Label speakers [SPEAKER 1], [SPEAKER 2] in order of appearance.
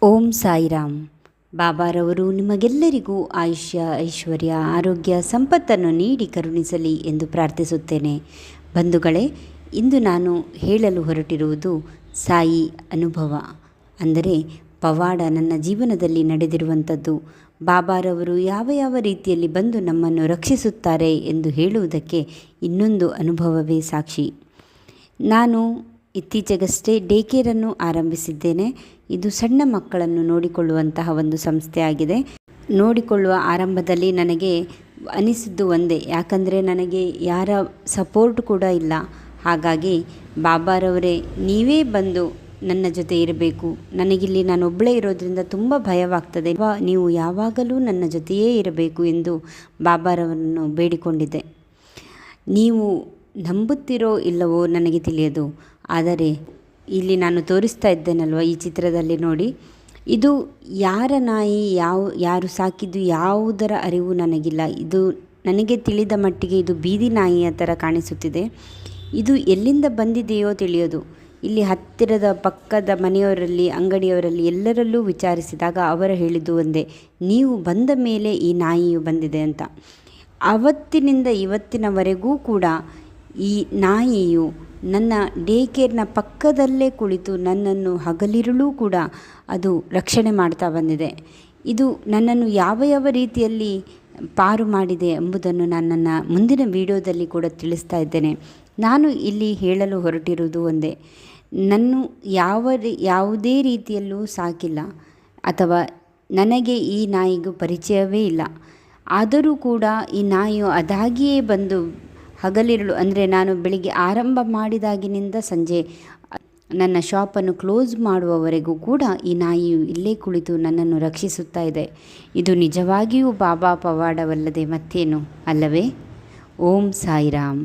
[SPEAKER 1] ಓಂ ಸಾಯಿರಾಮ್. ಬಾಬಾರವರು ನಿಮಗೆಲ್ಲರಿಗೂ ಆಯುಷ್ಯ, ಐಶ್ವರ್ಯ, ಆರೋಗ್ಯ, ಸಂಪತ್ತನ್ನು ನೀಡಿ ಕರುಣಿಸಲಿ ಎಂದು ಪ್ರಾರ್ಥಿಸುತ್ತೇನೆ. ಬಂಧುಗಳೇ, ಇಂದು ನಾನು ಹೇಳಲು ಹೊರಟಿರುವುದು ಸಾಯಿ ಅನುಭವ, ಅಂದರೆ ಪವಾಡ ನನ್ನ ಜೀವನದಲ್ಲಿ ನಡೆದಿರುವಂಥದ್ದು. ಬಾಬಾರವರು ಯಾವ ಯಾವ ರೀತಿಯಲ್ಲಿ ಬಂದು ನಮ್ಮನ್ನು ರಕ್ಷಿಸುತ್ತಾರೆ ಎಂದು ಹೇಳುವುದಕ್ಕೆ ಇನ್ನೊಂದು ಅನುಭವವೇ ಸಾಕ್ಷಿ. ನಾನು ಇತ್ತೀಚೆಗಷ್ಟೇ ಡೇ ಕೇರನ್ನು ಆರಂಭಿಸಿದ್ದೇನೆ. ಇದು ಸಣ್ಣ ಮಕ್ಕಳನ್ನು ನೋಡಿಕೊಳ್ಳುವಂತಹ ಒಂದು ಸಂಸ್ಥೆಯಾಗಿದೆ. ನೋಡಿಕೊಳ್ಳುವ ಆರಂಭದಲ್ಲಿ ನನಗೆ ಅನಿಸಿದ್ದು ಒಂದೇ, ಯಾಕಂದರೆ ನನಗೆ ಯಾರ ಸಪೋರ್ಟ್ ಕೂಡ ಇಲ್ಲ. ಹಾಗಾಗಿ ಬಾಬಾರವರೇ ನೀವೇ ಬಂದು ನನ್ನ ಜೊತೆ ಇರಬೇಕು, ನನಗಿಲ್ಲಿ ನಾನೊಬ್ಬಳೇ ಇರೋದ್ರಿಂದ ತುಂಬ ಭಯವಾಗ್ತದೆ, ನೀವು ಯಾವಾಗಲೂ ನನ್ನ ಜೊತೆಯೇ ಇರಬೇಕು ಎಂದು ಬಾಬಾರವರನ್ನು ಬೇಡಿಕೊಂಡಿದ್ದೆ. ನೀವು ನಂಬುತ್ತಿರೋ ಇಲ್ಲವೋ ನನಗೆ ತಿಳಿಯದು, ಆದರೆ ಇಲ್ಲಿ ನಾನು ತೋರಿಸ್ತಾ ಇದ್ದೇನಲ್ವ ಈ ಚಿತ್ರದಲ್ಲಿ ನೋಡಿ, ಇದು ಯಾರ ನಾಯಿ, ಯಾರು ಸಾಕಿದ್ದು ಯಾವುದರ ಅರಿವು ನನಗಿಲ್ಲ. ಇದು ನನಗೆ ತಿಳಿದ ಮಟ್ಟಿಗೆ ಇದು ಬೀದಿ ನಾಯಿಯ ಥರ ಕಾಣಿಸುತ್ತಿದೆ. ಇದು ಎಲ್ಲಿಂದ ಬಂದಿದೆಯೋ ತಿಳಿಯೋದು. ಇಲ್ಲಿ ಹತ್ತಿರದ ಪಕ್ಕದ ಮನೆಯವರಲ್ಲಿ, ಅಂಗಡಿಯವರಲ್ಲಿ ಎಲ್ಲರಲ್ಲೂ ವಿಚಾರಿಸಿದಾಗ ಅವರು ಹೇಳಿದ್ದು ಒಂದೇ, ನೀವು ಬಂದ ಮೇಲೆ ಈ ನಾಯಿಯು ಬಂದಿದೆ ಅಂತ. ಅವತ್ತಿನಿಂದ ಇವತ್ತಿನವರೆಗೂ ಕೂಡ ಈ ನಾಯಿಯು ನನ್ನ ಡೇ ಕೇರ್ನ ಪಕ್ಕದಲ್ಲೇ ಕುಳಿತು ನನ್ನನ್ನು ಹಗಲಿರುಳೂ ಕೂಡ ಅದು ರಕ್ಷಣೆ ಮಾಡ್ತಾ ಬಂದಿದೆ. ಇದು ನನ್ನನ್ನು ಯಾವ ಯಾವ ರೀತಿಯಲ್ಲಿ ಪಾರು ಮಾಡಿದೆ ಎಂಬುದನ್ನು ನಾನು ನನ್ನ ಮುಂದಿನ ವಿಡಿಯೋದಲ್ಲಿ ಕೂಡ ತಿಳಿಸ್ತಾ ಇದ್ದೇನೆ. ನಾನು ಇಲ್ಲಿ ಹೇಳಲು ಹೊರಟಿರುವುದು ಒಂದೇ, ನನ್ನ ಯಾವುದೇ ರೀತಿಯಲ್ಲೂ ಸಾಕಿಲ್ಲ ಅಥವಾ ನನಗೆ ಈ ನಾಯಿಗೂ ಪರಿಚಯವೇ ಇಲ್ಲ. ಆದರೂ ಕೂಡ ಈ ನಾಯಿಯು ಅದಾಗಿಯೇ ಬಂದು ಹಗಲಿರುಳು, ಅಂದರೆ ನಾನು ಬೆಳಿಗ್ಗೆ ಆರಂಭ ಮಾಡಿದಾಗಿನಿಂದ ಸಂಜೆ ನನ್ನ ಶಾಪನ್ನು ಕ್ಲೋಸ್ ಮಾಡುವವರೆಗೂ ಕೂಡ ಈ ನಾಯಿಯು ಇಲ್ಲೇ ಕುಳಿತು ನನ್ನನ್ನು ರಕ್ಷಿಸುತ್ತಾ ಇದೆ. ಇದು ನಿಜವಾಗಿಯೂ ಬಾಬಾ ಪವಾಡವಲ್ಲದೆ ಮತ್ತೇನು ಅಲ್ಲವೇ? ಓಂ ಸಾಯಿರಾಮ್.